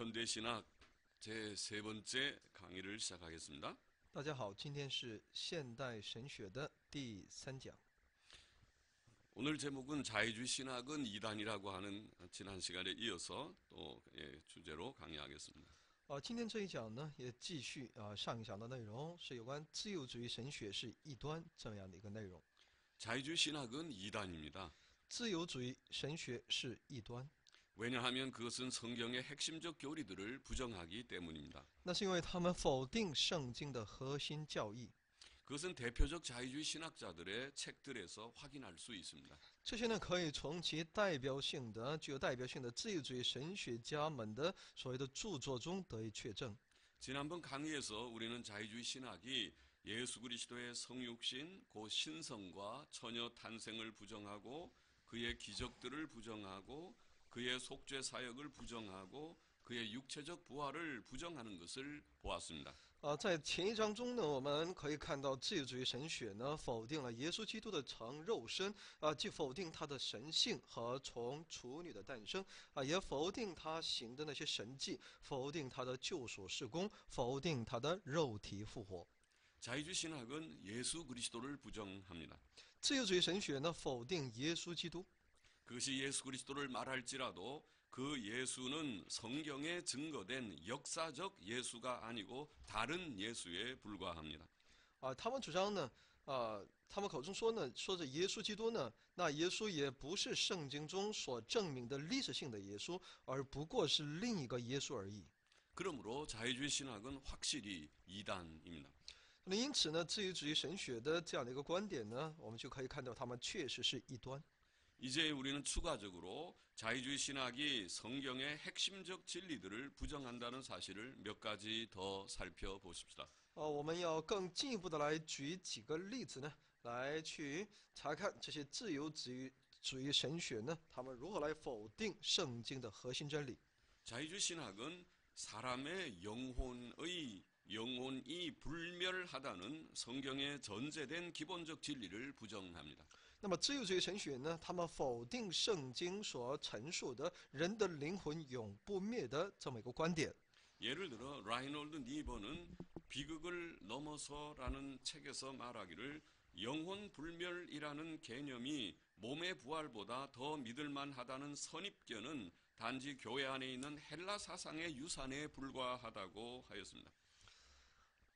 현대신학 제3번째 강의를 시작하겠습니다. 大家好，今天是现代神学的第3讲。 오늘 제목은 자유주의 신학은 이단이라고 하는 지난 시간에 이어서 또 주제로 강의하겠습니다. 今天这一讲呢，也继续上一讲的内容，是有关自由主义神学是异端这样的一个内容。 자유주의 신학은 이단입니다. 自由主义神学是异端， 왜냐하면 그것은 성경의 핵심적 교리들을 부정하기 때문입니다. 那是因为他们否定圣经的核心教义。 그것은 대표적 자유주의 신학자들의 책들에서 확인할 수 있습니다. 这些呢，可以从其具有代表性的自由主义神学家们的所谓的著作中得以确证。 지난번 강의에서 우리는 자유주의 신학이 예수 그리스도의 성육신, 그 신성과 처녀 탄생을 부정하고 그의 기적들을 부정하고 그의 속죄 사역을 부정하고 그의 육체적 부활을 부정하는 것을 보았습니다. 在前一章中呢，我们可以看到自由主义神学呢否定了耶稣基督的成肉身，既否定他的神性和从处女的诞生，也否定他行的那些神迹，否定他的救赎事工，否定他的肉体复活。 자유주의 신학은 예수 그리스도를 부정합니다. 自由主义神学呢否定耶稣基督， 그것이 예수 그리스도를 말할지라도 그 예수는 성경에 증거된 역사적 예수가 아니고 다른 예수에 불과합니다. 他们主张呢，他们口中说着耶稣基督呢，那耶稣也不是圣经中所证明的历史性的耶稣，而不过是另一个耶稣而已。 그러므로 자유주의 신학은 확실히 이단입니다. 那因此呢，自由主义神学的这样的一个观点呢，我们就可以看到他们确实是异端。 이제 우리는 추가적으로 자유주의 신학이 성경의 핵심적 진리들을 부정한다는 사실을 몇 가지 더 살펴보십시다. 我们要更进一步的来举几个例子呢，来去查看这些自由主义神学呢，他们如何来否定圣经的核心真理。 자유주의 신학은 사람의 영혼이 불멸하다는 성경에 전제된 기본적 진리를 부정합니다. 那么自由主义神学呢，他们否定圣经所陈述的人的灵魂永不灭的这么一个观点。 예를 들어 라이놀드 니버는 비극을 넘어서라는 책에서 말하기를 영혼 불멸이라는 개념이 몸의 부활보다 더 믿을만하다는 선입견은 단지 교회 안에 있는 헬라 사상의 유산에 불과하다고 하였습니다.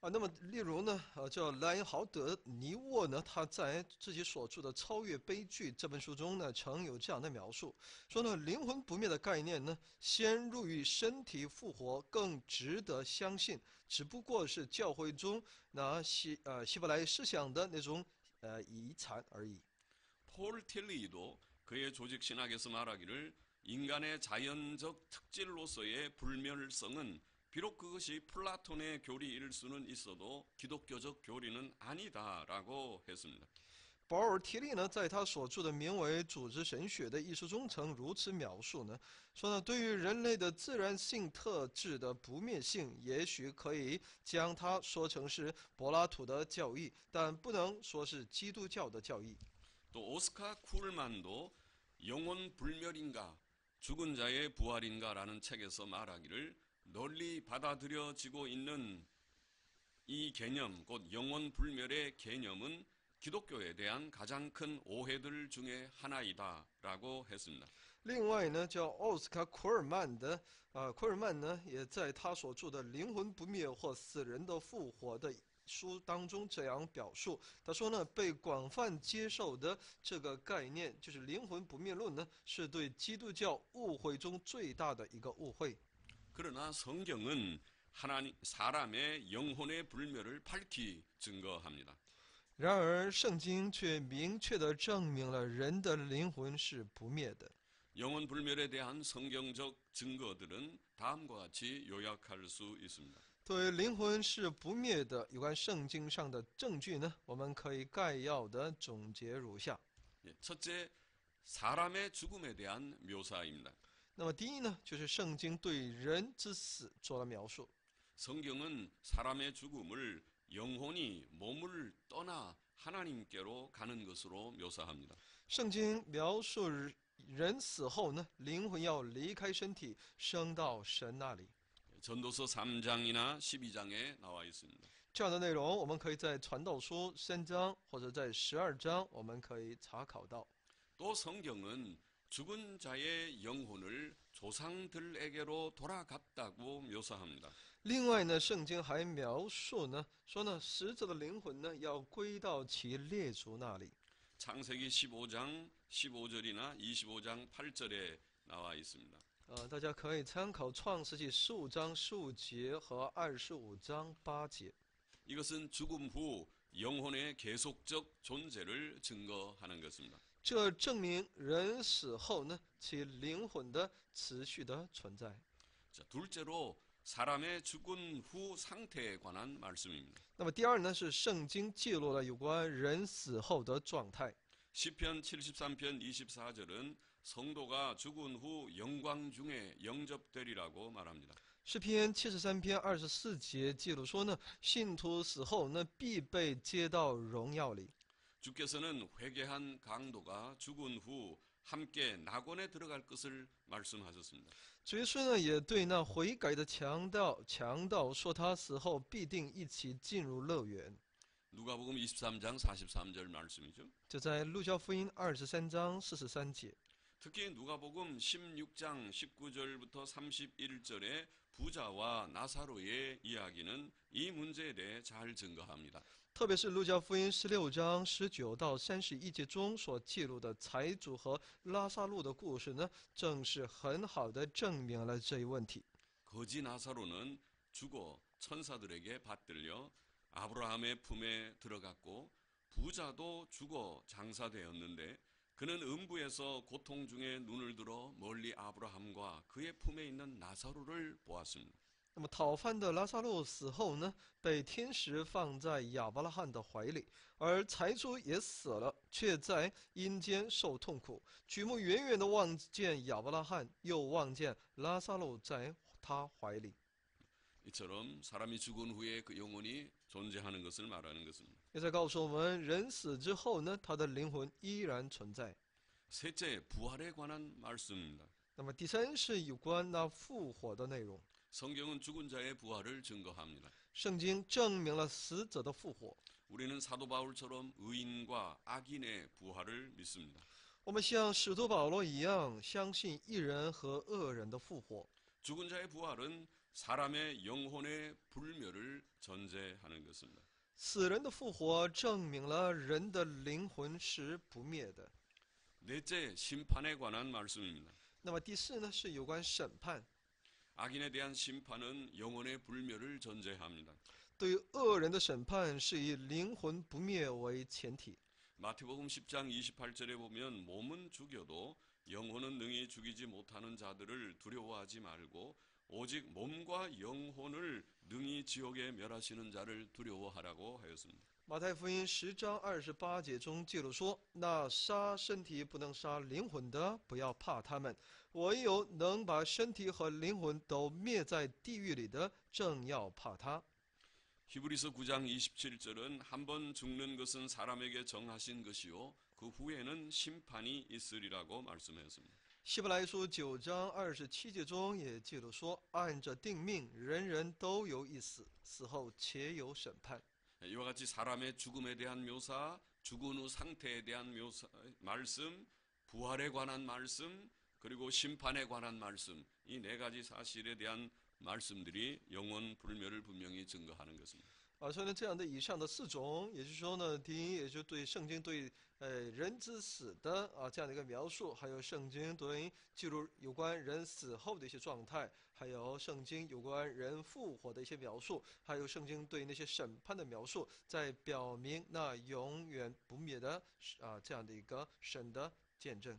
那么例如呢，叫莱因豪德尼沃呢，他在自己所著的《超越悲剧》这本书中呢，曾有这样的描述，说呢，灵魂不灭的概念呢，先入于身体复活更值得相信，只不过是教会中希伯来思想的那种遗产而已。 폴 틸리도 그의 조직 신학에서 말하기를 인간의 자연적 특질로서의 불멸성은 비록 그것이 플라톤의 교리일 수는 있어도 기독교적 교리는 아니다라고 했습니다. 保尔提利呢，在他所著的名为《组织神学》的一书中，曾如此描述呢，说呢，对于人类的自然性特质的不灭性，也许可以将它说成是柏拉图的教义，但不能说是基督教的教义。 또 오스카 쿨만도 영혼 불멸인가 죽은 자의 부활인가라는 책에서 말하기를 널리 받아들여지고 있는 이 개념, 곧 영혼 불멸의 개념은 기독교에 대한 가장 큰 오해들 중에 하나이다라고 했습니다. 另外呢，叫奥斯卡·库尔曼的，库尔曼呢，也在他所著的《灵魂不灭或死人的复活》的书当中这样表述。他说呢，被广泛接受的这个概念，就是灵魂不灭论呢，是对基督教误会中最大的一个误会。 그러나 성경은 사람의 영혼의 불멸을 밝히 증거합니다. 然而，圣经却明确地证明了人的灵魂是不灭的。 영혼 불멸에 대한 성경적 증거들은 다음과 같이 요약할 수 있습니다. 对灵魂是不灭的有关圣经上的证据呢，我们可以概要地总结如下。 첫째, 사람의 죽음에 대한 묘사입니다. 那么第一呢，就是圣经对人之死做了描述。 성경은 사람의 죽음을 영혼이 몸을 떠나 하나님께로 가는 것으로 묘사합니다. 圣经描述人死后呢，灵魂要离开身体，升到神那里。 전도서 3장이나 12장에 나와 있습니다. 这样的内容，我们可以在传道书3章或者在12章，我们可以查考到。 또 성경은 죽은 자의 영혼을 조상들에게로 돌아갔다고 묘사합니다. 另外呢，圣经还描述呢，说呢，死者的灵魂呢要归到其列祖那里。 창세기 15장 15절이나 25장 8절에 나와 있습니다. 大家可以参考创世纪15章15节和25章8节。 이것은 죽음 후 영혼의 계속적 존재를 증거하는 것입니다. 这证明人死后呢，其灵魂的持续的存在。 자, 둘째로 사람의 죽은 후 상태에 관한 말씀입니다. 那么第二呢，是圣经记录了有关人死后的状态。 시편 73편 24절은 성도가 죽은 후 영광 중에 영접되리라고 말합니다. 诗篇73篇24节记录说呢，信徒死后呢，必被接到荣耀里。 주께서는 회개한 강도가 죽은 후 함께 낙원에 들어갈 것을 말씀하셨습니다. 主耶稣呢，也对那悔改的强盗说，他死后必定一起进入乐园。 누가복음 23장 43절 말씀이죠. 就在路加福音23章43节。 특히 누가복음 16장 19절부터 31절의 부자와 나사로의 이야기는 이 문제에 대해 잘 증거합니다. 特别是路加福音16章19到31节中所记录的财主和拉萨路的故事呢，正是很好的证明了这一问题。 거지 나사로는 죽어 천사들에게 받들려 아브라함의 품에 들어갔고 부자도 죽어 장사되었는데 그는 음부에서 고통 중에 눈을 들어 멀리 아브라함과 그의 품에 있는 나사로를 보았습니다. 那么讨饭的拉萨路死后呢，被天使放在亚伯拉罕的怀里，而财主也死了，却在阴间受痛苦。举目远远地望见亚伯拉罕，又望见拉萨路在他怀里。 이처럼 사람이 죽은 후에 그 영혼이 존재하는 것을 말하는 것입니다. 也在告诉我们，人死之后呢，他的灵魂依然存在。 셋째, 부활에 관한 말씀입니다. 那么第三是有关那复活的内容。 성경은 죽은 자의 부활을 증거합니다. 圣经证明了死者的复活。 우리는 사도 바울처럼 의인과 악인의 부활을 믿습니다. 我们像使徒保罗一样，相信义人和恶人的复活。 죽은 자의 부활은 사람의 영혼의 불멸을 전제하는 것입니다. 死人的复活证明了人的灵魂是不灭的。 넷째, 심판에 관한 말씀입니다. 那么第四呢，是有关审判。 악인에 대한 심판은 영혼의 불멸을 전제합니다. 对于恶人的审判是以灵魂不灭为前提。 마태복음 10장 28절에 보면 몸은 죽여도 영혼은 능히 죽이지 못하는 자들을 두려워하지 말고 오직 몸과 영혼을 능히 지옥에 멸하시는 자를 두려워하라고 하였습니다. 马太福音10章28节中记录说：“那杀身体不能杀灵魂的，不要怕他们；唯有能把身体和灵魂都灭在地狱里的，正要怕他。” 히브리서 9장 27절은 한 번 죽는 것은 사람에게 정하신 것이요 그 후에는 심판이 있으리라고 말씀하였습니다. 希伯来书9章27节中也记录说：“按着定命，人人都有一死，死后且有审判。” 이와 같이 사람의 죽음에 대한 묘사, 죽은 후 상태에 대한 묘사, 말씀, 부활에 관한 말씀, 그리고 심판에 관한 말씀, 이 네 가지 사실에 대한 말씀들이 영혼 불멸을 분명히 증거하는 것입니다. 所以呢，这样的以上的4种，也就是说呢，第一，也就是对圣经对人之死的这样的一个描述，还有圣经对记录有关人死后的一些状态，还有圣经有关人复活的一些描述，还有圣经对那些审判的描述，在表明那永远不灭的这样的一个神的见证。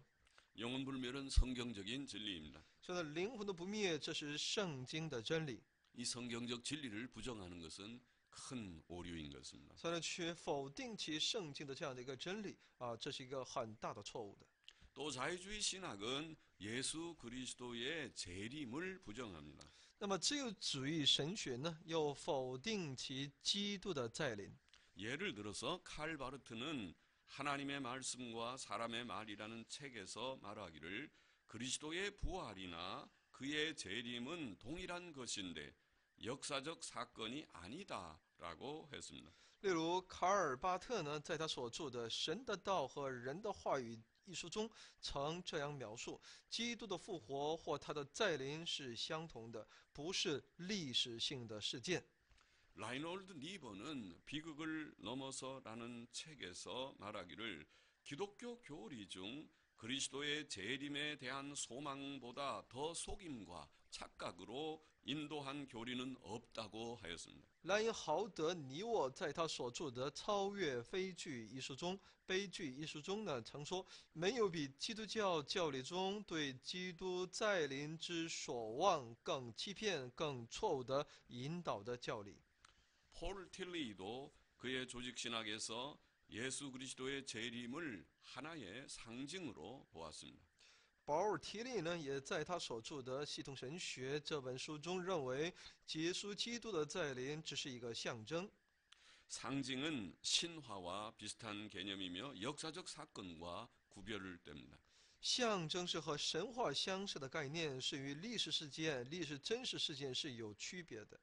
영혼 불멸은 성경적인 진리입니다. 所以呢，灵魂的不灭，这是圣经的真理。 이 성경적 진리를 부정하는 것은 큰 오류인 것입니다. 所以呢，去否定其圣经的这样的一个真理这是一个很大的错误的。 또 자유주의 신학은 예수 그리스도의 재림을 부정합니다. 那么自由主义神学呢，又否定其基督的再临。 예를 들어서 칼 바르트는 하나님의 말씀과 사람의 말이라는 책에서 말하기를 그리스도의 부활이나 그의 재림은 동일한 것인데 역사적 사건이 아니다라고 했습니다. 例如，卡尔巴特呢，在他所著的《神的道和人的话语》一书中，曾这样描述：基督的复活或他的再临是相同的，不是历史性的事件。 라이놀드 니버는 비극을 넘어서라는 책에서 말하기를 기독교 교리 중 그리스도의 재림에 대한 소망보다 더 속임과 착각으로 인도한 교리는 없다고 하였습니다. 莱因豪德·尼沃在他所著的《超越悲剧》一书中，呢，曾说，没有比基督教教理中对基督再临之所望更欺骗、更错误的引导的教理。 폴 틸리도 그의 조직 신학에서 예수 그리스도의 재림을 하나의 상징으로 보았습니다. 保尔·提利呢，也在他所著的《系统神学》这本书中认为，耶稣基督的再临只是一个象征。 상징은 신화와 비슷한 개념이며 역사적 사건과 구별을 뗍니다. 象征是和神话相似的概念，是与历史事件、历史真实事件是有区别的。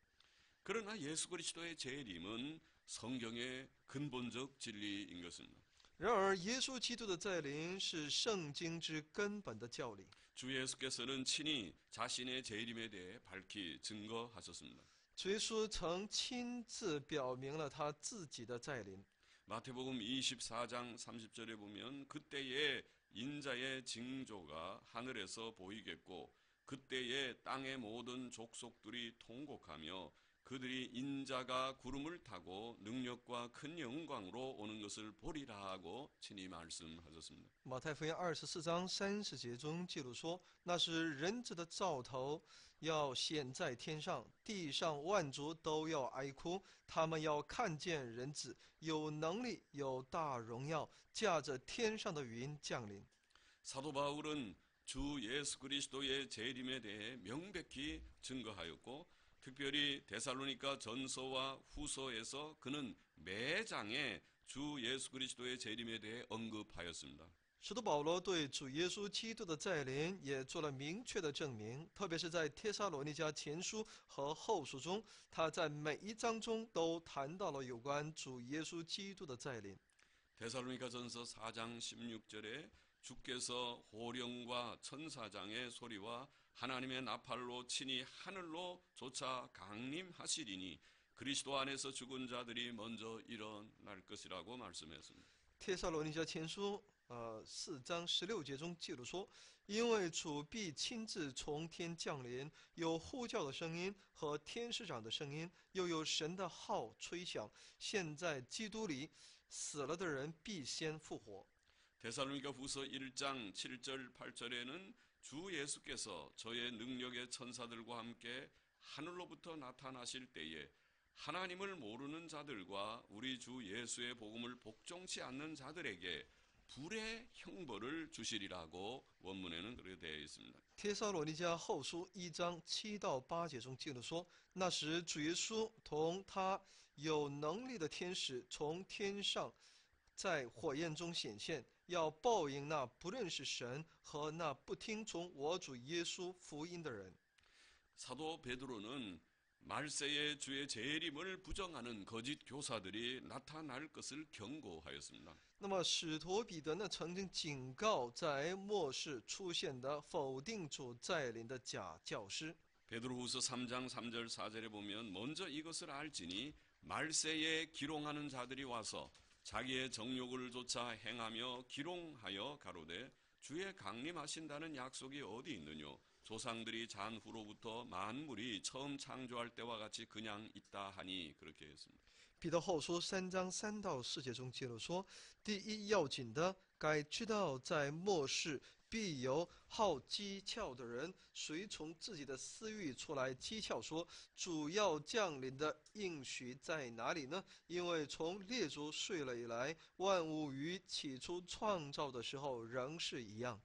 그러나 예수 그리스도의 재림은 성경의 근본적 진리인 것입니다. 然而，耶稣基督的再临是圣经之根本的教理。 주 예수께서는 친히 자신의 재림에 대해 밝히 증거하셨습니다. 主耶稣曾亲自表明了他自己的再临。 마태복음 24장 30절에 보면 그때에 인자의 징조가 하늘에서 보이겠고 그때에 땅의 모든 족속들이 통곡하며 그들이 인자가 구름을 타고 능력과 큰 영광으로 오는 것을 보리라 하고 친히 말씀하셨습니다. 马太福音24章30节中记录说：“那时人子的兆头要显在天上，地上万族都要哀哭，他们要看见人子有能力、有大荣耀，驾着天上的云降临。” 사도 바울은 주 예수 그리스도의 재림에 대해 명백히 증거하였고 특별히 데살로니가 전서와 후서에서 그는 매장에 주 예수 그리스도의 재림에 대해 언급하였습니다. 使徒保罗对主耶稣基督的再临也做了明确的证明，特别是在帖撒罗尼迦前书和后书中，他在每一章中都谈到了有关主耶稣基督的再临。 데살로니가전서 4장 16절에 주께서 호령과 천사장의 소리와 하나님의 나팔로 친히 하늘로 쫓아 강림하시리니 그리스도 안에서 죽은 자들이 먼저 일어날 것이라고 말씀했습니다. 帖撒罗尼迦前书4章16节中记录说：“因为主必亲自从天降临，有呼叫的声音和天使长的声音，又有神的号吹响。现在基督里死了的人必先复活。” 데살로니가 후서 1장 7절 8절에는 주 예수께서 저의 능력의 천사들과 함께 하늘로부터 나타나실 때에 하나님을 모르는 자들과 우리 주 예수의 복음을 복종치 않는 자들에게 불의 형벌을 주시리라고 원문에는 그렇게 되어 있습니다. 帖撒罗尼迦后书1章7到8节中记录说：“那时主耶稣同他有能力的天使从天上在火焰中显现，要报应那不认识神和那不听从我主耶稣福音的人。” 사도 베드로는 말세의 주의 재림을 부정하는 거짓 교사들이 나타날 것을 경고하였습니다. 那么，使徒彼得呢，曾经警告在末世出现的否定主再临的假教师。 베드로후서 3장 3절 4절에 보면 먼저 이것을 알지니 말세에 기롱하는 자들이 와서 자기의 정욕을 쫓아 행하며 기롱하여 가로되 주의 강림하신다는 약속이 어디 있느뇨 조상들이 잔 후로부터 만물이 처음 창조할 때와 같이 그냥 있다 하니 그렇게 했습니다. 彼得后书3章3到4节中记录说：“第一要紧的，该知道在末世必有好讥诮的人，随从自己的私欲出来讥诮说，主要降临的应许在哪里呢？因为从列祖睡了以来，万物与起初创造的时候仍是一样。”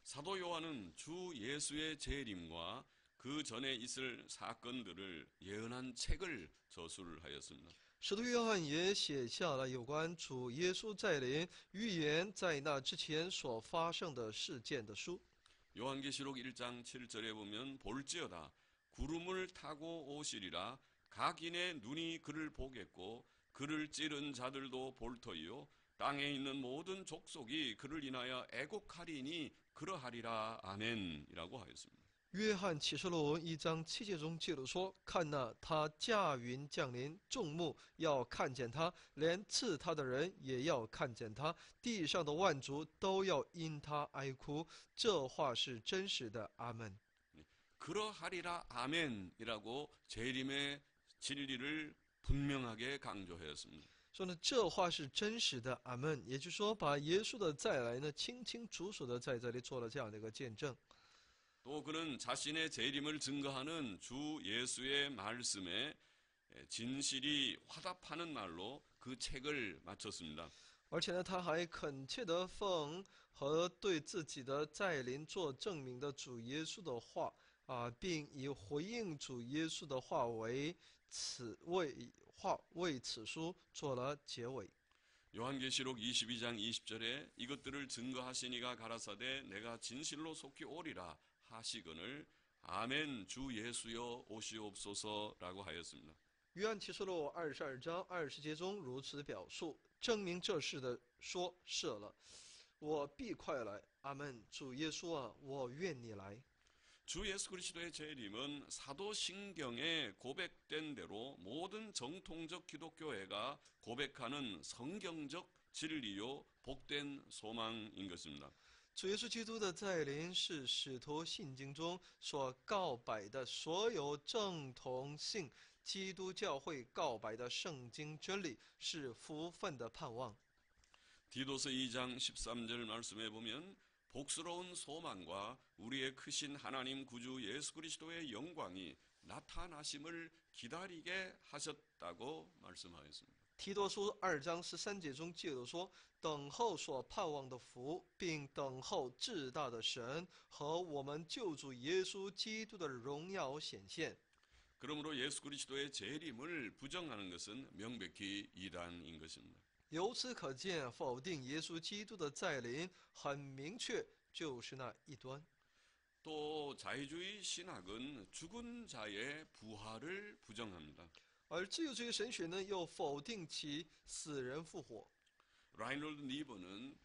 사도 요한은 주 예수의 재림과 그 전에 있을 사건들을 예언한 책을 저술하였습니다. 使徒约翰也写下了有关主耶稣再临预言在那之前所发生的事件的书。 요한계시록 1장 7절에 보면 볼지어다 구름을 타고 오시리라 각인의 눈이 그를 보겠고 그를 찌른 자들도 볼 터이요 땅에 있는 모든 족속이 그를 인하여 애곡하리니 그러하리라 아멘이라고 하였습니다. 约翰启示录1章7节中记录说：“看哪，他驾云降临，众目要看见他，连刺他的人也要看见他，地上的万族都要因他哀哭。”这话是真实的。阿门。 그러하리라 아멘이라고 재림의 진리를 분명하게 강조하였습니다. 说呢，这话是真实的。阿门。也就是说，把耶稣的再来呢，清清楚楚的在这里做了这样的一个见证。 또 그는 자신의 재림을 증거하는 주 예수의 말씀에 진실이 화답하는 말로 그 책을 마쳤습니다. 而且呢，他还恳切地奉和对自己的再临做证明的主耶稣的话并以回应主耶稣的话为此书做了结尾。 요한계시록 22장 20절에 이것들을 증거하시니가 가라사대 내가 진실로 속히 오리라 하시거늘 아멘 주 예수여 오시옵소서라고 하였습니다. 约翰启示录22章20节中如此表述，证明这事的说是了，我必快来。阿门。主耶稣啊，我愿你来。 주 예수 그리스도의 재림은 사도신경에 고백된 대로 모든 정통적 기독교회가 고백하는 성경적 진리요 복된 소망인 것입니다. 主耶稣基督的再临是使徒信经中所告白的所有正统性基督教会告白的圣经真理，是福分的盼望。 디도서 2장 13절 말씀에 보면 복스러운 소망과 우리의 크신 하나님 구주 예수 그리스도의 영광이 나타나심을 기다리게 하셨다고 말씀하였습니다. 提多书2章13节中记录说：“等候所盼望的福，并等候至大的神和我们救主耶稣基督的荣耀显现。” 그러므로 예수 그리스도의 재림을 부정하는 것은 명백히 이단인 것입니다. 由此可见，否定耶稣基督的再临，很明确就是那异端。 또 자유주의 신학은 죽은 자의 부활을 부정합니다. 而自由主义神学呢，又否定其死人复活。 라이놀드 니버는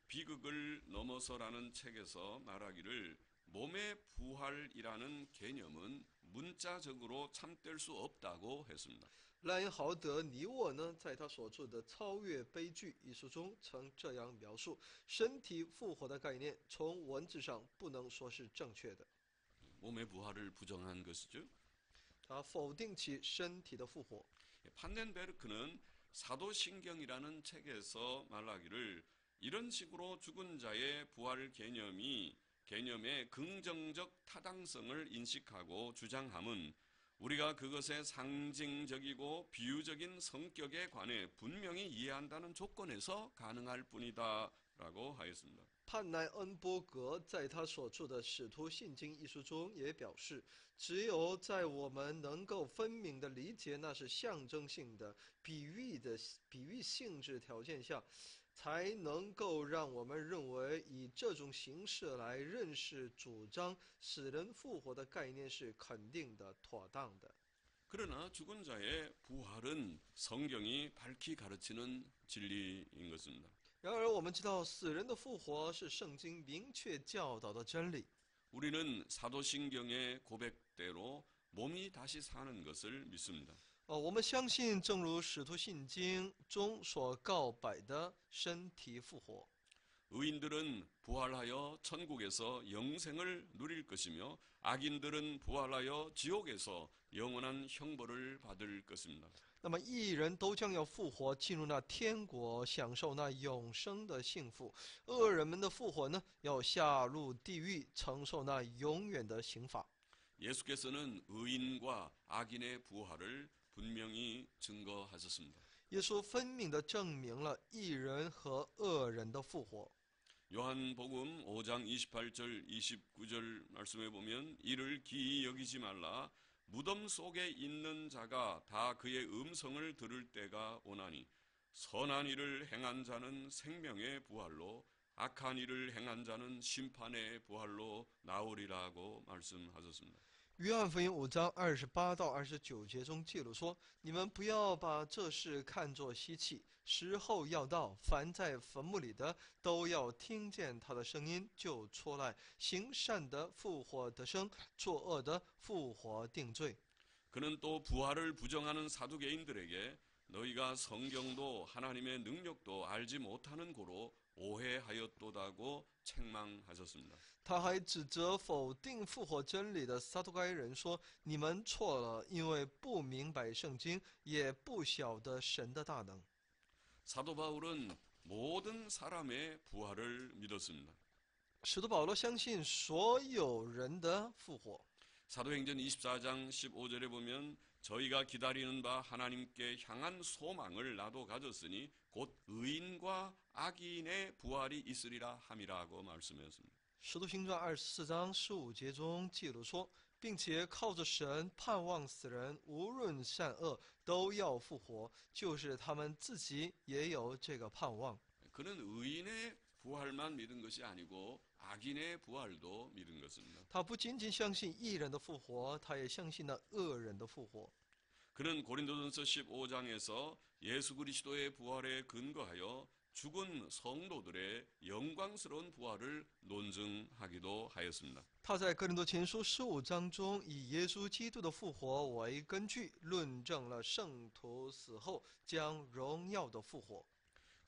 비극을 넘어서라는 책에서 말하기를 몸의 부활이라는 개념은 문자적으로 참될 수 없다고 했습니다. 赖因豪德·尼沃呢，在他所著的《超越悲剧》一书中，曾这样描述身体复活的概念，从文字上不能说是正确的。 몸의 부활을 부정한 것이죠. 他否定其身体的复活。 판덴베르크는 사도신경이라는 책에서 말하기를 이런 식으로 죽은 자의 부활 개념의 긍정적 타당성을 인식하고 주장함은 우리가 그것의 상징적이고 비유적인 성격에 관해 분명히 이해한다는 조건에서 가능할 뿐이다라고 하였습니다. 潘奈恩波格在他所著的《使徒信经》一书中也表示，只有在我们能够分明地理解那是象征性的、比喻性质条件下，才能够让我们认为以这种形式来认识主张死人复活的概念是肯定的、妥当的。 그러나 죽은 자의 부활은 성경이 밝히 가르치는 진리인 것입니다. 然而，我们知道死人的复活是圣经明确教导的真理。 우리는 사도신경의 고백대로 몸이 다시 사는 것을 믿습니다. 我们相信，正如《使徒信经》中所告白的身体复活。 의인들은 부활하여 천국에서 영생을 누릴 것이며 악인들은 부활하여 지옥에서 영원한 형벌을 받을 것입니다. 那么，义人都将要复活，进入那天国，享受那永生的幸福；恶人们的复活呢，要下入地狱，承受那永远的刑罚。 예수께서는 의인과 악인의 부활을 분명히 증거하셨습니다. 耶稣分明地证明了义人和恶人的复活。 요한복음 5장 28절 29절 말씀에 보면 이를 기이 여기지 말라 무덤 속에 있는 자가 다 그의 음성을 들을 때가 오나니 선한 일을 행한 자는 생명의 부활로 악한 일을 행한 자는 심판의 부활로 나오리라고 말씀하셨습니다. 约翰福音5章28到29节中记录说：“你们不要把这事看作稀奇，时候要到，凡在坟墓里的都要听见他的声音，就出来。行善的复活得生，作恶的复活定罪。” 그는 또 부활을 부정하는 사두개인들에게 너희가 성경도 하나님의 능력도 알지 못하는 고로 오해하였도다고 책망하셨습니다. 他还指责否定复活真理的撒都该人说：“你们错了，因为不明白圣经，也不晓得神的大能。” 사도 바울은 모든 사람의 부활을 믿었습니다. 使徒保罗相信所有人的复活。 사도행전 24장 15절에 보면 저희가 기다리는 바 하나님께 향한 소망을 나도 가졌으니 곧 의인과 악인의 부활이 있으리라 함이라고 말씀하였습니다. 使徒行传24章15节中记录说，并且靠着神盼望死人无论善恶都要复活，就是他们自己也有这个盼望。 그는 의인의 부활만 믿은 것이 아니고 악인의 부활도 믿은 것입니다. 他不仅仅相信义人的复活，他也相信了恶人的复活。 그는 고린도전서 15장에서 예수 그리스도의 부활에 근거하여 죽은 성도들의 영광스러운 부활을 논증하기도 하였습니다. 他在哥林多前书15章中以耶稣基督的复活为根据，论证了圣徒死后将荣耀的复活。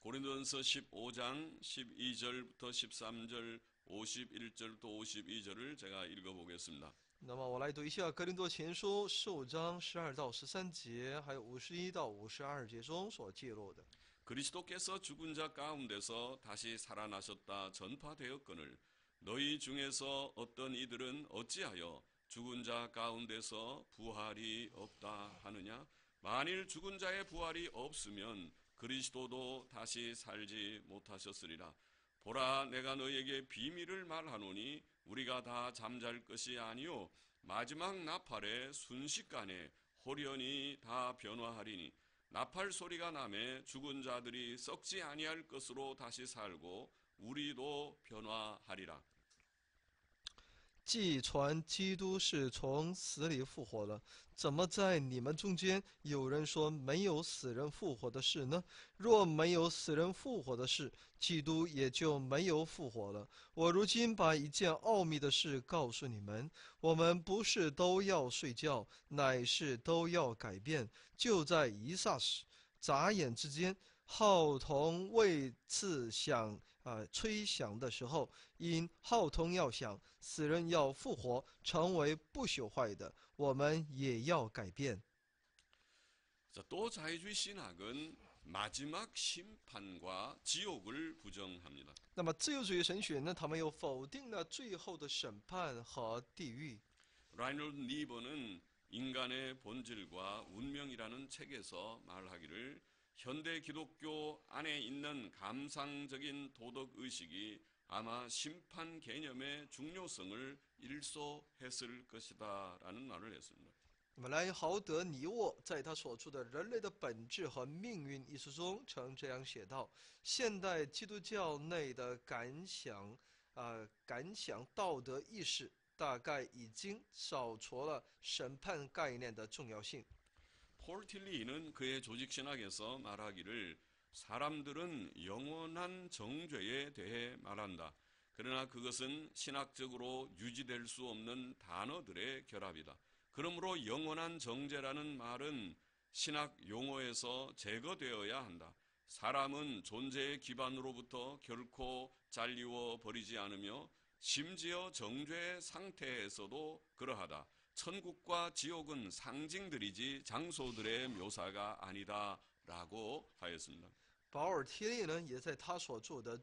고린도전서 15장 12절부터 13절, 51절부터 52절을 제가 읽어보겠습니다. 那么我来读一下哥林多前书15章12到13节，还有51到52节中所记录的。 그리스도께서 죽은 자 가운데서 다시 살아나셨다 전파되었거늘 너희 중에서 어떤 이들은 어찌하여 죽은 자 가운데서 부활이 없다 하느냐? 만일 죽은 자의 부활이 없으면 그리스도도 다시 살지 못하셨으리라. 보라, 내가 너희에게 비밀을 말하노니 우리가 다 잠잘 것이 아니요 마지막 나팔의 순식간에 홀연히 다 변화하리니 나팔 소리가 나매 죽은 자들이 썩지 아니할 것으로 다시 살고 우리도 변화하리라. 既传基督是从死里复活了，怎么在你们中间有人说没有死人复活的事呢？若没有死人复活的事，基督也就没有复活了。我如今把一件奥秘的事告诉你们：我们不是都要睡觉，乃是都要改变。就在一霎时、眨眼之间，号筒为次吹响的时候，因号筒要响，死人要复活，成为不朽坏的，我们也要改变。 또 자유주의 신학은 마지막 심판과 지옥을 부정합니다. 那么自由主义神学呢？他们又否定了最后的审判和地狱。 라이놀드 니버는 인간의 본질과 운명이라는 책에서 말하기를 현대 기독교 안에 있는 감상적인 도덕 의식이 아마 심판 개념의 중요성을 일소했을 것이다라는 말을 했습니다. 那么莱豪德·尼沃在他所著的《人类的本质和命运》一书中曾这样写道：现代基督教内的感想道德意识大概已经扫除了审判概念的重要性。 폴 틸리는 그의 조직신학에서 말하기를 사람들은 영원한 정죄에 대해 말한다. 그러나 그것은 신학적으로 유지될 수 없는 단어들의 결합이다. 그러므로 영원한 정죄라는 말은 신학 용어에서 제거되어야 한다. 사람은 존재의 기반으로부터 결코 잘리워 버리지 않으며 심지어 정죄 상태에서도 그러하다. 천국과 지옥은 상징들이지 장소들의 묘사가 아니다라고 하였습니다. 保尔·贴利呢，也在他所著的《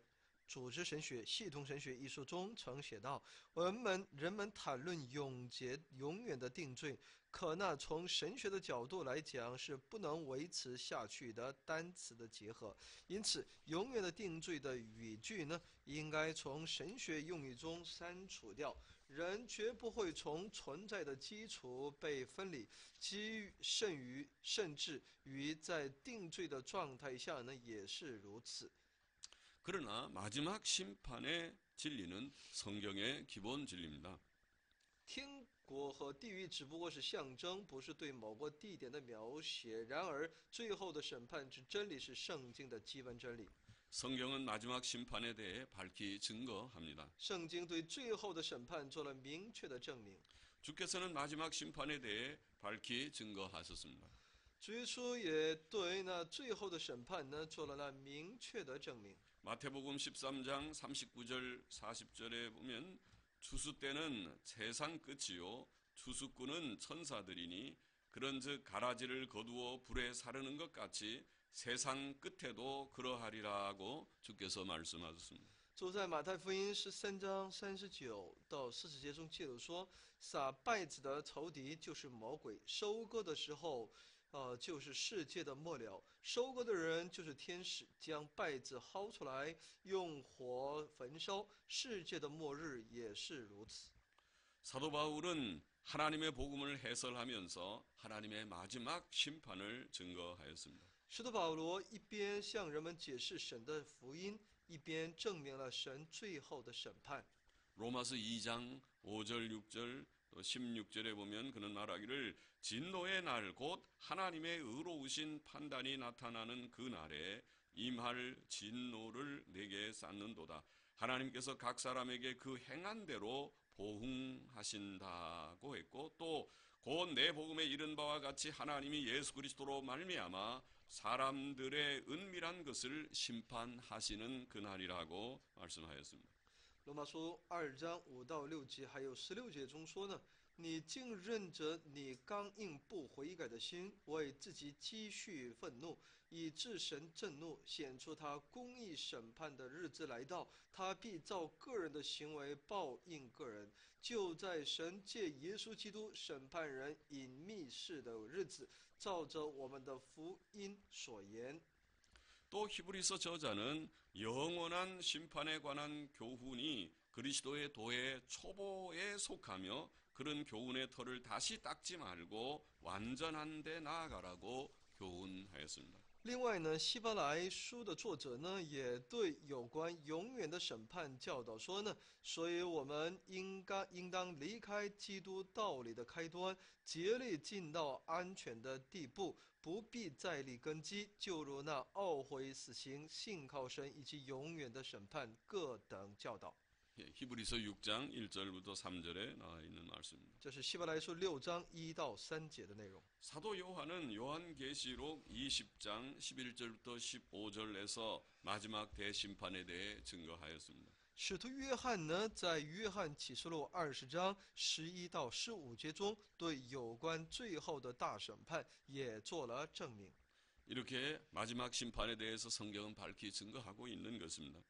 组织神学、系统神学》一书中曾写道：人们谈论永远的定罪，可那从神学的角度来讲是不能维持下去的单词的结合。因此，永远的定罪的语句呢，应该从神学用语中删除掉。人绝不会从存在的基础被分离，甚至于在定罪的状态下呢，也是如此。 그러나 마지막 심판의 진리는 성경의 기본 진리입니다. 天国和地狱只不过是象征，不是对某个地点的描写。然而，最后的审判之真理是圣经的基本真理。 성경은 마지막 심판에 대해 밝히 증거합니다. 圣经对最后的审判做了明确的证明。 주께서는 마지막 심판에 대해 밝히 증거하셨습니다. 主耶稣也对那最后的审判呢做了那明确的证明。 마태복음 13장 39절 40절에 보면 추수 때는 세상 끝이요 추수꾼은 천사들이니 그런즉 가라지를 거두어 불에 사르는 것 같이 세상 끝에도 그러하리라고 주께서 말씀하셨습니다. 主在马太福音13章39到40节中记录说，撒稗子的仇敌就是魔鬼，收割的时候，就是世界的末了。收割的人就是天使，将稗子薅出来，用火焚烧。世界的末日也是如此。 사도 바울은 하나님의 복음을 해설하면서 하나님의 마지막 심판을 증거하였습니다. 使徒保罗一边向人们解释神的福音，一边证明了神最后的审判。 로마서 2장 5절 6절 또 16절에 보면 그는 말하기를 진노의 날 곧 하나님의 의로우신 판단이 나타나는 그 날에 임할 진노를 내게 쌓는도다. 하나님께서 각 사람에게 그 행한 대로 보응하신다고 했고 또 곧 내 복음에 이른 바와 같이 하나님이 예수 그리스도로 말미암아 사람들의 은밀한 것을 심판하시는 그날이라고 말씀하였습니다. 罗马书2章5到6节，还有16节中说呢：“你竟任着你刚硬不悔改的心，为自己积蓄愤怒，以致神震怒，显出他公义审判的日子来到，他必照个人的行为报应个人。就在神借耶稣基督审判人隐秘事的日子，照着我们的福音所言。” 또 히브리서 저자는 영원한 심판에 관한 교훈이 그리스도의 도의 초보에 속하며 그런 교훈의 털을 다시 닦지 말고 완전한 데 나아가라고 교훈하였습니다. 另外呢，希伯来书的作者呢，也对有关永远的审判教导说呢，所以我们应当离开基督道理的开端，竭力进到安全的地步，不必再立根基，就如那懊悔死刑、信靠神以及永远的审判各等教导。 히브리서 6장 1절부터 3절에 나와 있는 말씀입니다. 这是希伯来书6章1到3节的内容。 사도 요한은 요한계시록 20장 11절부터 15절에서 마지막 대심판에 대해 증거하였습니다. 使徒约翰呢，在约翰启示录20章11到15节中，对有关最后的大审判也做了证明。 이렇게 마지막 심판에 대해서 성경은 밝히 증거하고 있는 것입니다.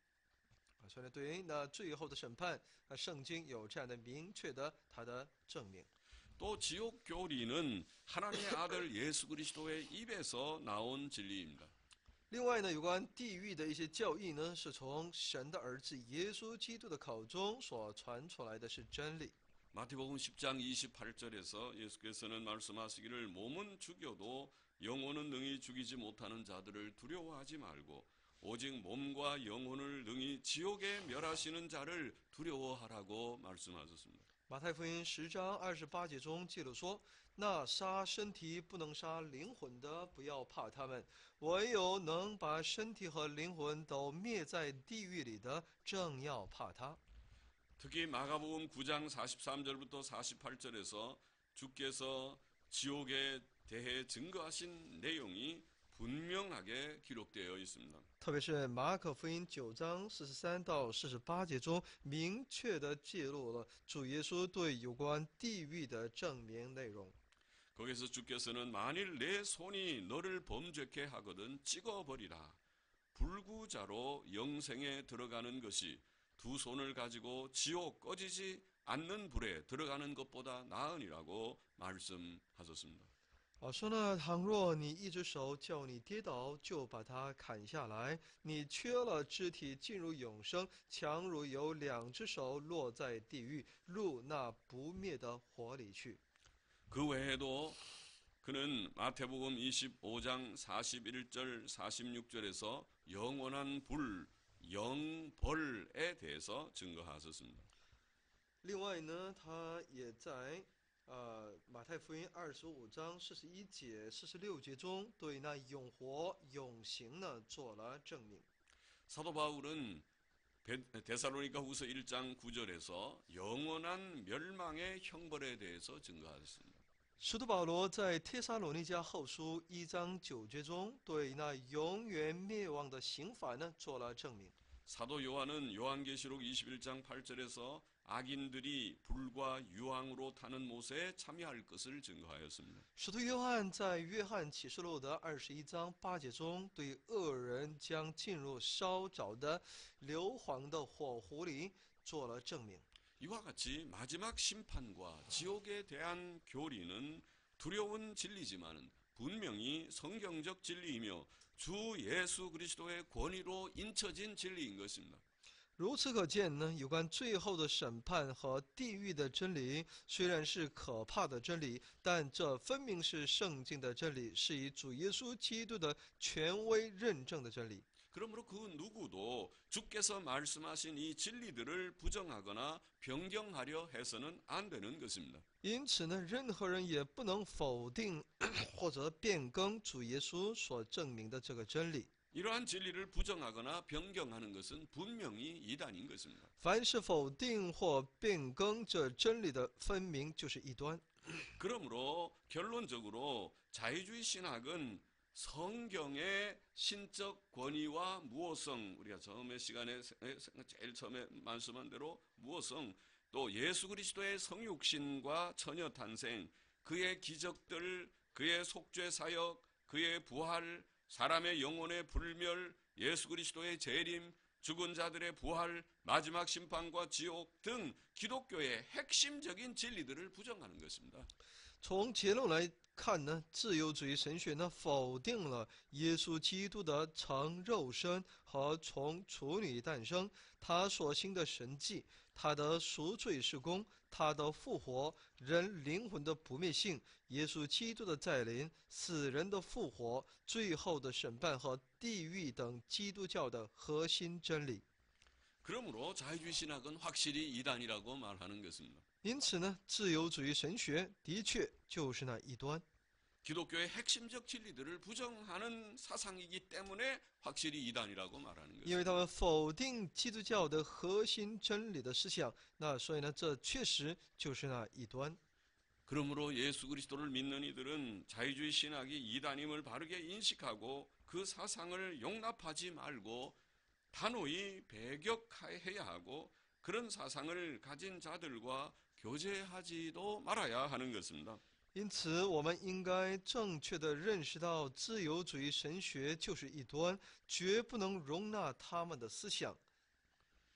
所以呢，对于那最后的审判，圣经有这样的明确的它的证明。 또 지옥 교리는 하나님의 아들 예수 그리스도의 입에서 나온 진리입니다. 另外呢，有关地狱的一些教义呢，是从神的儿子耶稣基督的口中所传出来的是真理。 마태복음 10장 28절에서 예수께서는 말씀하시기를 몸은 죽여도 영혼은 능히 죽이지 못하는 자들을 두려워하지 말고 오직 몸과 영혼을 능히 지옥에 멸하시는 자를 두려워하라고 말씀하셨습니다. 马太福音10章28节中记录说：“那杀身体不能杀灵魂的，不要怕他们；唯有能把身体和灵魂都灭在地狱里的，正要怕他。” 특히 마가복음 9장 43절부터 48절에서 주께서 지옥에 대해 증거하신 내용이 분명하게 기록되어 있습니다. 特别是马可福音9章43到48节中，明确地记录了主耶稣对有关地狱的证明内容。 거기서 주께서는 만일 내 손이 너를 범죄케 하거든 찍어버리라. 불구자로 영생에 들어가는 것이 두 손을 가지고 지옥 꺼지지 않는 불에 들어가는 것보다 나으니라고 말씀하셨습니다. 说呢，倘若你一只手叫你跌倒，就把它砍下来；你缺了肢体进入永生，强如有2只手落在地狱，入那不灭的火里去。 그 외에도 그는 마태복음 25장 41절 46절에서 영원한 불, 영벌에 대해서 증거하셨습니다. 另外呢，他也在马太福音25章41节、46节中对那永活、永刑呢做了证明。 사도 바울은 데살로니가 후서 1장 9절에서 영원한 멸망의 형벌에 대해서 증거하셨습니다. 使徒保罗在帖撒罗尼迦后书1章9节中对那永远灭亡的刑罚呢做了证明。 사도 요한은 요한계시록 21장 8절에서 악인들이 불과 유황으로 타는 못에 참여할 것을 증거하였습니다. 使徒约翰在约翰启示录的21章8节中对恶人将进入烧着的硫磺的火湖里做了证明。 이와 같이 마지막 심판과 지옥에 대한 교리는 두려운 진리지만 분명히 성경적 진리이며 주 예수 그리스도의 권위로 인쳐진 진리인 것입니다. 如此可见呢，有关最后的审判和地狱的真理，虽然是可怕的真理，但这分明是圣经的真理，是以主耶稣基督的权威认证的真理。 그러므로 그 누구도 주께서 말씀하신 이 진리들을 부정하거나 변경하려 해서는 안 되는 것입니다. 因此呢，任何人也不能否定或者变更主耶稣所证明的这个真理。 이러한 진리를 부정하거나 변경하는 것은 분명히 이단인 것입니다. 凡是否定或变更这真理的，分明就是异端。 그러므로 결론적으로 자유주의 신학은 성경의 신적 권위와 무호성, 우리가 처음에 시간에 제일 처음에 말씀한 대로 무호성, 또 예수 그리스도의 성육신과 처녀 탄생, 그의 기적들, 그의 속죄 사역, 그의 부활, 사람의 영혼의 불멸, 예수 그리스도의 재림, 죽은 자들의 부활, 마지막 심판과 지옥 등 기독교의 핵심적인 진리들을 부정하는 것입니다. 从结论来看呢，自由主义神学呢否定了耶稣基督的成肉身和从处女诞生，他所行的神迹，他的赎罪事工，他的复活，人灵魂的不灭性，耶稣基督的再临，死人的复活，最后的审判和地狱等基督教的核心真理。 그러므로 자유주의 신학은 확실히 이단이라고 말하는 것입니다. 因此呢，自由主义神学的确就是那异端。 기독교의 핵심적 진리들을 부정하는 사상이기 때문에 확실히 이단이라고 말하는 因为 것입니다. 他们否定基督教的核心真理的思想，那所以呢，这确实就是那异端。 그러므로 예수 그리스도를 믿는 이들은 자유주의 신학이 이단임을 바르게 인식하고 그 사상을 용납하지 말고 단호히 배격해야 하고 그런 사상을 가진 자들과 교제하지도 말아야 하는 것입니다. 因此，我们应该正确的认识到，自由主义神学就是异端，绝不能容纳他们的思想。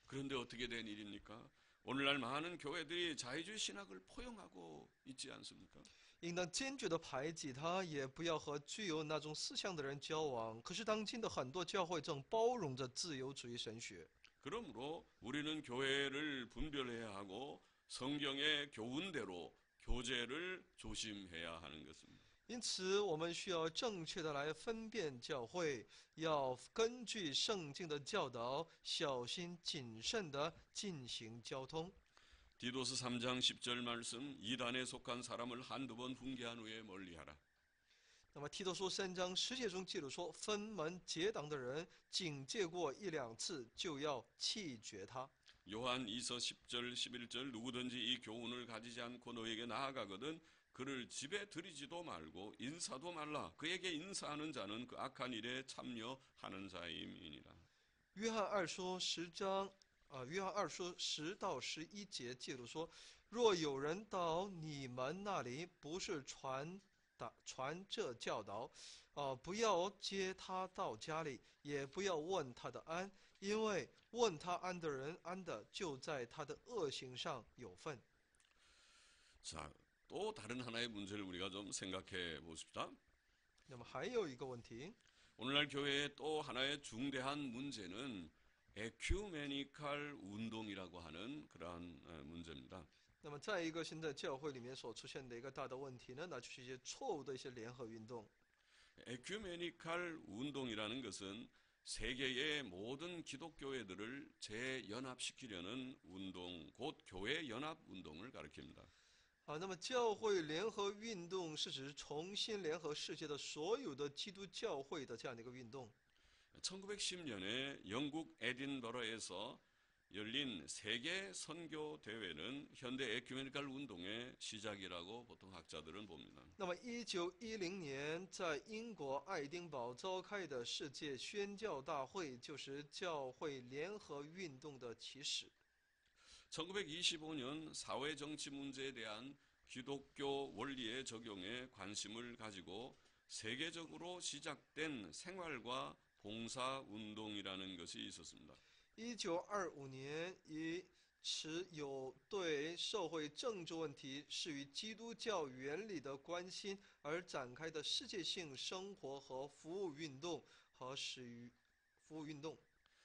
그런데 어떻게 된 일입니까? 오늘날 많은 교회들이 자유주의 신학을 포용하고 있지 않습니까? 应当坚决的排挤他，也不要和具有那种思想的人交往。可是，当今的很多教会正包容着自由主义神学。 그러므로 우리는 교회를 분별해야 하고 성경의 교훈대로 교제를 조심해야 하는 것입니다. 因此，我们需要正确的来分辨教会，要根据圣经的教导，小心谨慎的进行交通。 디도스 3장 10절 말씀 이단에 속한 사람을 한두 번 훈계한 후에 멀리하라. 那么，提多书3章10节中记录说，分门结党的人，警戒过1、2次，就要弃绝他。 요한 2서 10절 11절 누구든지 이 교훈을 가지지 않고 너에게 나아가거든 그를 집에 들이지도 말고 인사도 말라. 그에게 인사하는 자는 그 악한 일에 참여하는 자임이니라. 约翰二书10到11节记录说，若有人到你们那里，不是传这教导，不要接他到家里，也不要问他的安，因为问他安的人安的就在他的恶行上有份。 자, 또 다른 하나의 문제를 우리가 좀 생각해 보십시다. 那么还有一个问题， 오늘날 교회의 또 하나의 중대한 문제는 에큐메니칼 운동이라고 하는 그러한 문제입니다. 那么再一个现在教会里面所出现的一个大的问题呢，那就是一些错误的一些联合运动。 에큐메니칼 운동이라는 것은 세계의 모든 기독교회들을 재연합시키려는 운동, 곧 교회 연합 운동을 가리킵니다. 那么教会联合运动是指重新联合世界的所有的基督教会的这样的一个运动。 1910년에 영국 에딘버러에서 열린 세계 선교 대회는 현대 에큐메니칼 운동의 시작이라고 보통 학자들은 봅니다. 那么1910年在英国爱丁堡召开的世界宣教大会就是教会联合运动的起始。 1925년 사회 정치 문제에 대한 기독교 원리의 적용에 관심을 가지고 세계적으로 시작된 생활과 봉사 운동이라는 것이 있었습니다. 1925年，以持有对社会政治问题是与基督教原理的关心而展开的世界性生活和服务运动和始于服务运动。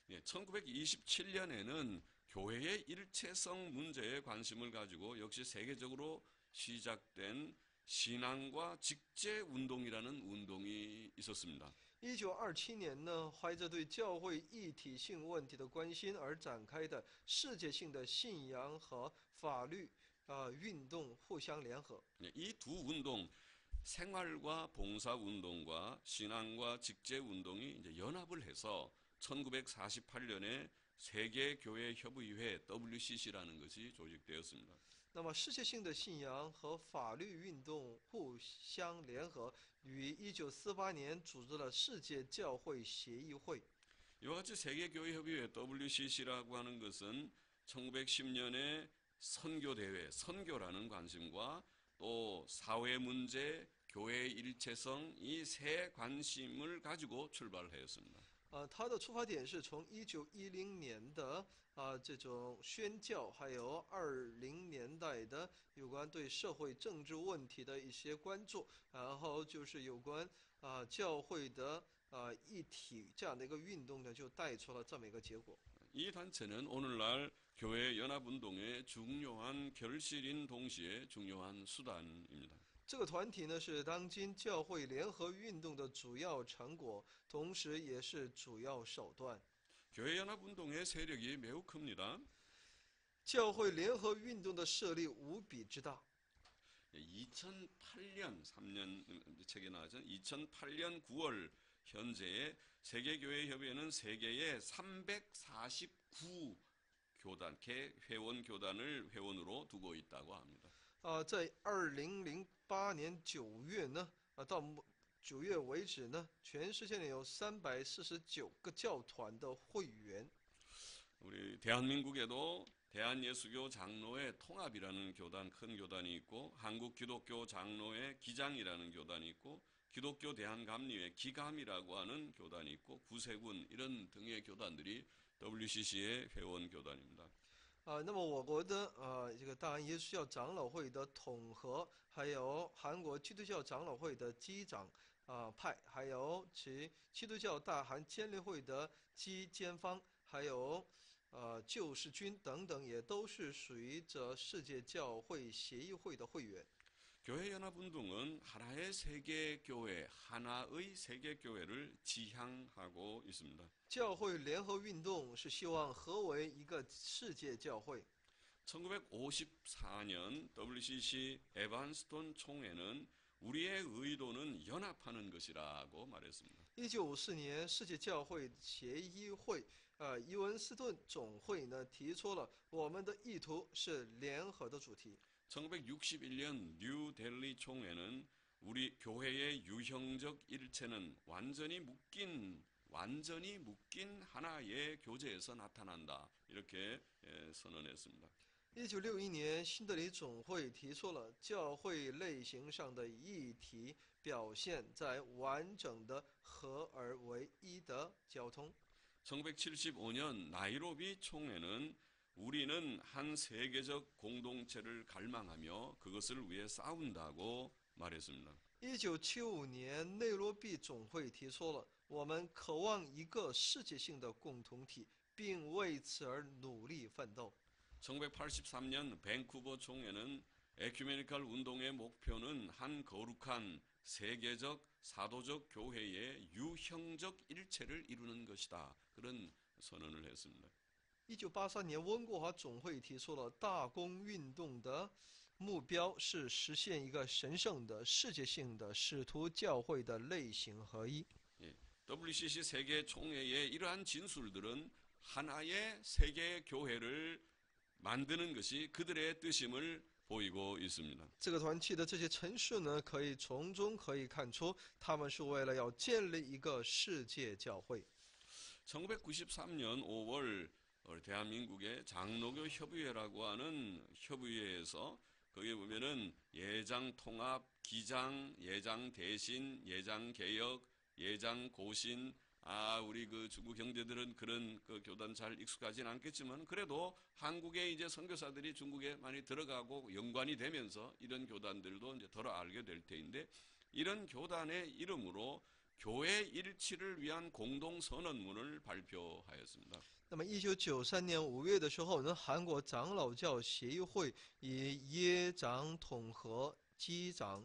1927년에는 교회의 일체성 문제에 관심을 가지고 역시 세계적으로 시작된 신앙과 직제 운동이라는 운동이 있었습니다. 1927年呢，怀着对教会一体性问题的关心而展开的世界性的信仰和法律运动互相联合。 이 두 운동, 생활과 봉사 운동과 신앙과 직제 운동이 이제 연합을 해서 1948년에 세계교회협의회 WCC라는 것이 조직되었습니다. 那么世界性的信仰和法律运动互相联合，于1948年组织了世界教会协议会。 이와 같이 세계교회협의회 WCC라고 하는 것은 1910년에 선교대회, 선교라는 관심과 또 사회 문제, 교회의 일체성 이 세 관심을 가지고 출발하였습니다. 它的出发点是从1910年的这种宣教，还有20年代的有关对社会政治问题的一些关注，然后就是有关教会的一体这样的一个运动呢，就带出了这么一个结果。 이 단체는 오늘날 교회 연합운동의 중요한 결실인 동시에 중요한 수단입니다. 这个团体呢是当今教会联合运动的主要成果，同时也是主要手段。 교회 연합운동의 세력이 매우 큽니다. 教会联合运动的势力无比之大。 2008년 3년 책에 나왔죠. 2008년 9월 현재 세계교회협의회는 세계의 349 교단, 회원 교단을 회원으로 두고 있다고 합니다. 在2008年9月呢，到9月为止呢，全世界呢有349个教团的会员。 우리 대한민국에도 대한예수교 장로회 통합이라는 교단, 큰 교단이 있고 한국 기독교 장로회 기장이라는 교단이 있고 기독교 대한감리회 기감이라고 하는 교단이 있고 구세군 이런 등의 교단들이 WCC의 회원 교단입니다. 那么我国的这个大安耶稣教长老会的统合，还有韩国基督教长老会的基长派，还有其基督教大韩监理会的基监方，还有救世军等等，也都是属于这世界教会协议会的会员。 교회연합운동은 하나의 세계교회, 하나의 세계교회를 지향하고 있습니다. 教会联合运动是希望合为一个世界教会。 1954년 WCC 에반스톤 총회는 우리의 의도는 연합하는 것이라고 말했습니다. 1954年世界教会协议会伊文斯顿总会呢提出了我们的意图是联合的主题。 1961년 뉴델리 총회는 우리 교회의 유형적 일체는 완전히 묶인 하나의 교제에서 나타난다. 이렇게 선언했습니다. 1961年新德里总会提出了教会类型上的议题表现在完整的合而为一的交通。 1975년 나이로비 총회는 우리는 한 세계적 공동체를 갈망하며 그것을 위해 싸운다고 말했습니다. 1975年内罗毕总会提出了我们渴望一个世界性的共同体，并为此而努力奋斗。 1983년 밴쿠버 총회는 에큐메니칼 운동의 목표는 한 거룩한 세계적 사도적 교회의 유형적 일체를 이루는 것이다. 그런 선언을 했습니다. 1983年，温哥华总会提出了大公运动的目标是实现一个神圣的、世界性的使徒教会的类型合一。 WCC 세계 총회의 이러한 진술들은 하나의 세계 교회를 만드는 것이 그들의 뜻임을 보이고 있습니다. 这个团契的这些陈述呢，从中可以看出，他们是为了要建立一个世界教会。 1993년 5월 대한민국의 장로교 협의회라고 하는 협의회에서 거기에 보면은 예장 통합, 기장, 예장 대신, 예장 개혁, 예장 고신, 우리 그 중국 형제들은 그런 그 교단 잘 익숙하진 않겠지만 그래도 한국에 이제 선교사들이 중국에 많이 들어가고 연관이 되면서 이런 교단들도 이제 덜어 알게 될 테인데 이런 교단의 이름으로 교회 일치를 위한 공동 선언문을 발표하였습니다. 那么，1993年5月的时候呢，韩国长老教协议会以耶长统合、基长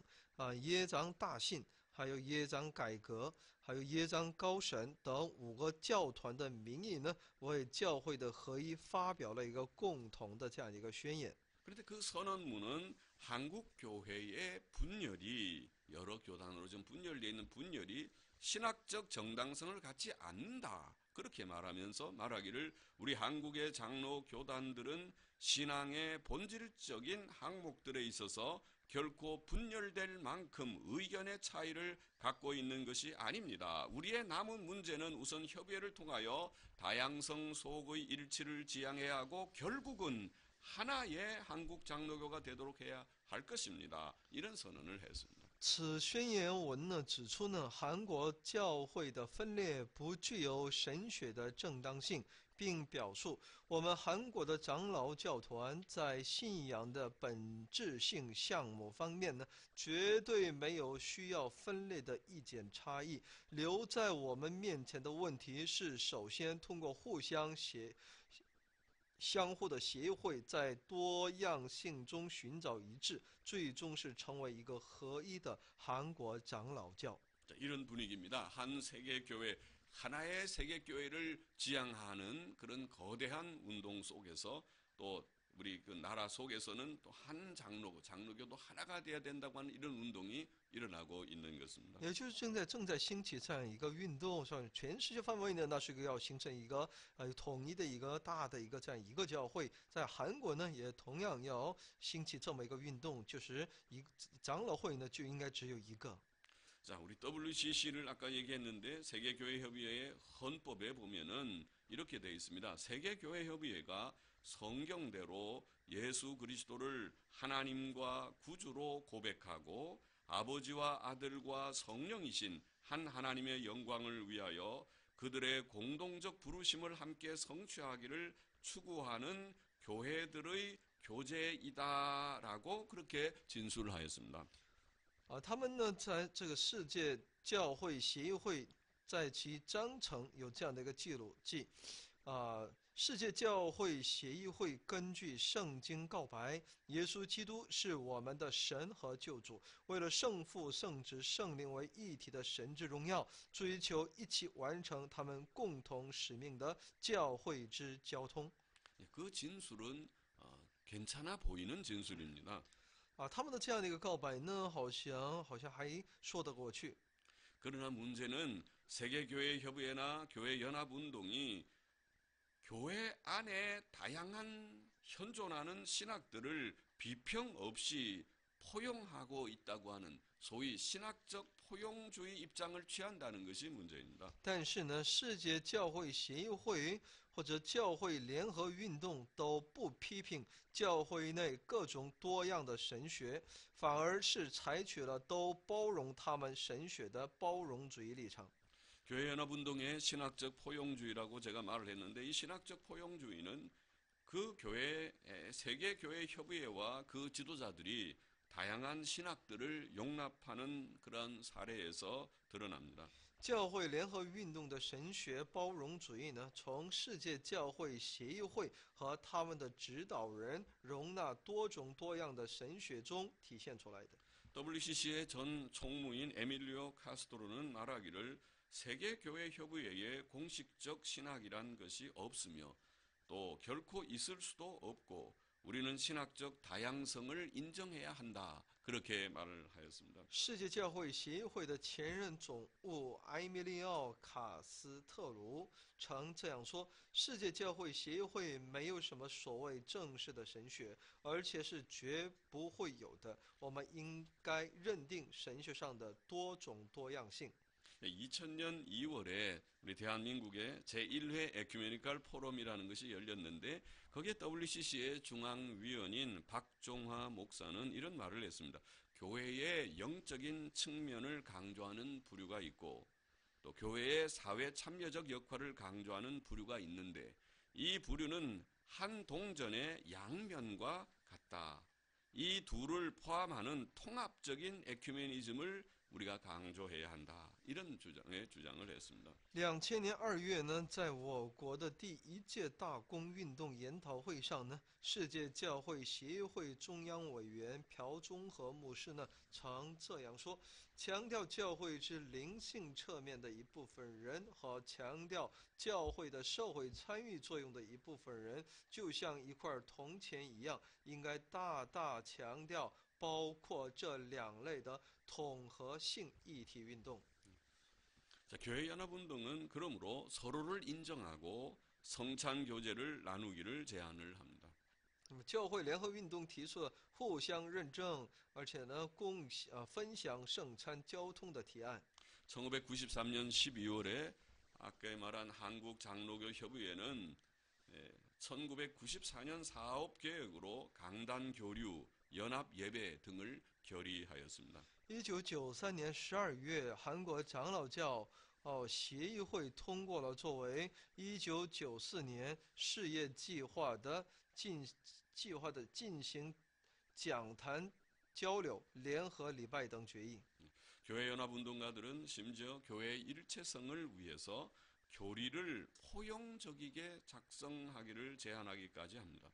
耶长大信，还有耶长改革，还有耶长高神等5个教团的名义呢，为教会的合一发表了一个共同的这样一个宣言。 그런데 그 선언문은 한국 교회의 분열이 여러 교단으로 좀 분열되어 있는 분열이 신학적 정당성을 갖지 않는다. 그렇게 말하기를 우리 한국의 장로 교단들은 신앙의 본질적인 항목들에 있어서 결코 분열될 만큼 의견의 차이를 갖고 있는 것이 아닙니다. 우리의 남은 문제는 우선 협의회를 통하여 다양성 속의 일치를 지향해야 하고 결국은 하나의 한국 장로교가 되도록 해야 할 것입니다. 이런 선언을 했습니다. 此宣言文呢指出呢，韩国教会的分裂不具有神学的正当性，并表述我们韩国的长老教团在信仰的本质性项目方面呢，绝对没有需要分裂的意见差异。留在我们面前的问题是，首先通过相互的协会，在多样性中寻找一致，最终是成为一个合一的韩国长老教。 이런 분위기입니다. 한 세계교회, 하나의 세계교회를 지향하는 그런 거대한 운동 속에서 또 우리 그 나라 속에서는 또 한 장로교도 하나가 돼야 된다고 하는 이런 운동이 일어나고 있는 것입니다. 也就是正在兴起这样一个运动，上全世界范围呢，那是要形成一个统一的一个大的一个这样一个教会。在韩国呢，也同样要兴起这么一个运动，就是长老会呢就应该只有一个。 자, 우리 WCC를 아까 얘기했는데 세계교회협의회의 헌법에 보면은 이렇게 되어 있습니다. 세계교회협의회가 성경대로 예수 그리스도를 하나님과 구주로 고백하고 아버지와 아들과 성령이신 한 하나님의 영광을 위하여 그들의 공동적 부르심을 함께 성취하기를 추구하는 교회들의 교제이다라고 그렇게 진술하였습니다. 他们呢，在这个世界教会协议会在其章程有这样的一个记录，即世界教会协议会根据圣经告白，耶稣基督是我们的神和救主，为了圣父、圣子、圣灵为一体的神之荣耀，追求一起完成他们共同使命的教会之交通。 그 진술은 괜찮아 보이는 진술입니다. 他们的这样的一个告白呢，好像还说得过去。 그러나 문제는 세계교회협의회나 교회연합운동이 교회 안에 다양한 현존하는 신학들을 비평 없이 포용하고 있다고 하는 소위 신학적 포용주의 입장을 취한다는 것이 문제입니다. 但是呢，世界教会协议会或者教会联合运动都不批评教会内各种多样的神学，反而是采取了都包容他们神学的包容主义立场。 교회연합운동의 신학적 포용주의라고 제가 말을 했는데 이 신학적 포용주의는 그 교회 세계교회협의회와 그 지도자들이 다양한 신학들을 용납하는 그런 사례에서 드러납니다. 教会联合运动的神学包容主义呢，从世界教会协议会和他们的指导人容纳多种多样的神学中体现出来的。 WCC의 전 총무인 에밀리오 카스토로는 말하기를 세계 교회 협의회에 공식적 신학이란 것이 없으며 또 결코 있을 수도 없고 우리는 신학적 다양성을 인정해야 한다. 그렇게 말을 하였습니다. 世界教会协会的前任总务埃米利奥·卡斯特鲁曾这样说：“世界教会协会没有什么所谓正式的神学，而且是绝不会有的。我们应该认定神学上的多种多样性。” 2000년 2월에 우리 대한민국의 제1회 에큐메니컬 포럼이라는 것이 열렸는데 거기에 WCC의 중앙위원인 박종화 목사는 이런 말을 했습니다. 교회의 영적인 측면을 강조하는 부류가 있고 또 교회의 사회 참여적 역할을 강조하는 부류가 있는데 이 부류는 한 동전의 양면과 같다. 이 둘을 포함하는 통합적인 에큐메니즘을 우리가 강조해야 한다. 이런 주장을 했습니다. 2000年2月呢，在我国的第一届大公运动研讨会上呢，世界教会协会中央委员朴忠和牧师呢曾这样说：强调教会之灵性侧面的一部分人和强调教会的社会参与作用的一部分人，就像一块铜钱一样，应该大大强调包括这两类的统合性议题运动。 자, 교회연합운동은 그러므로 서로를 인정하고 성찬교제를 나누기를 제안을 합니다. 那么教会联合运动提出了互相认证，而且呢分享圣餐交通的提案。 1993년 12월에 아까 말한 한국장로교협의회는 1994년 사업계획으로 강단교류, 연합예배 등을 결의하였습니다. 1993年12月，韩国长老教协议会通过了作为1994年事业计划的进行讲坛交流、联合礼拜等决议。 교회연합운동가들은 심지어 교회의 일체성을 위해서 교리를 포용적이게 작성하기를 제안하기까지 합니다.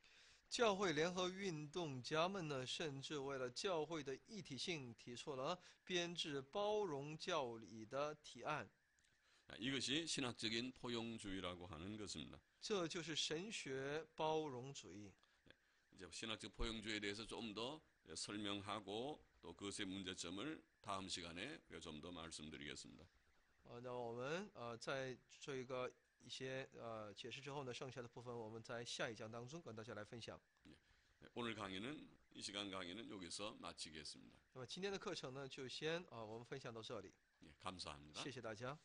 教会联合运动家们呢，甚至为了教会的一体性，提出了编制包容教理的提案。 이것이 신학적인 포용주의라고 하는 것입니다. 这就是神学包容主义。 이제 신학적 포용주의에 대해서 좀 더 설명하고 또 그것의 문제점을 다음 시간에 좀 더 말씀드리겠습니다. 那我们在这个一些解释之后呢，剩下的部分我们在下一讲当中跟大家来分享。 오늘 강의는 이 시간 강의는 여기서 마치겠습니다. 那么今天的课程呢，就先我们分享到这里， 감사합니다. 谢谢大家。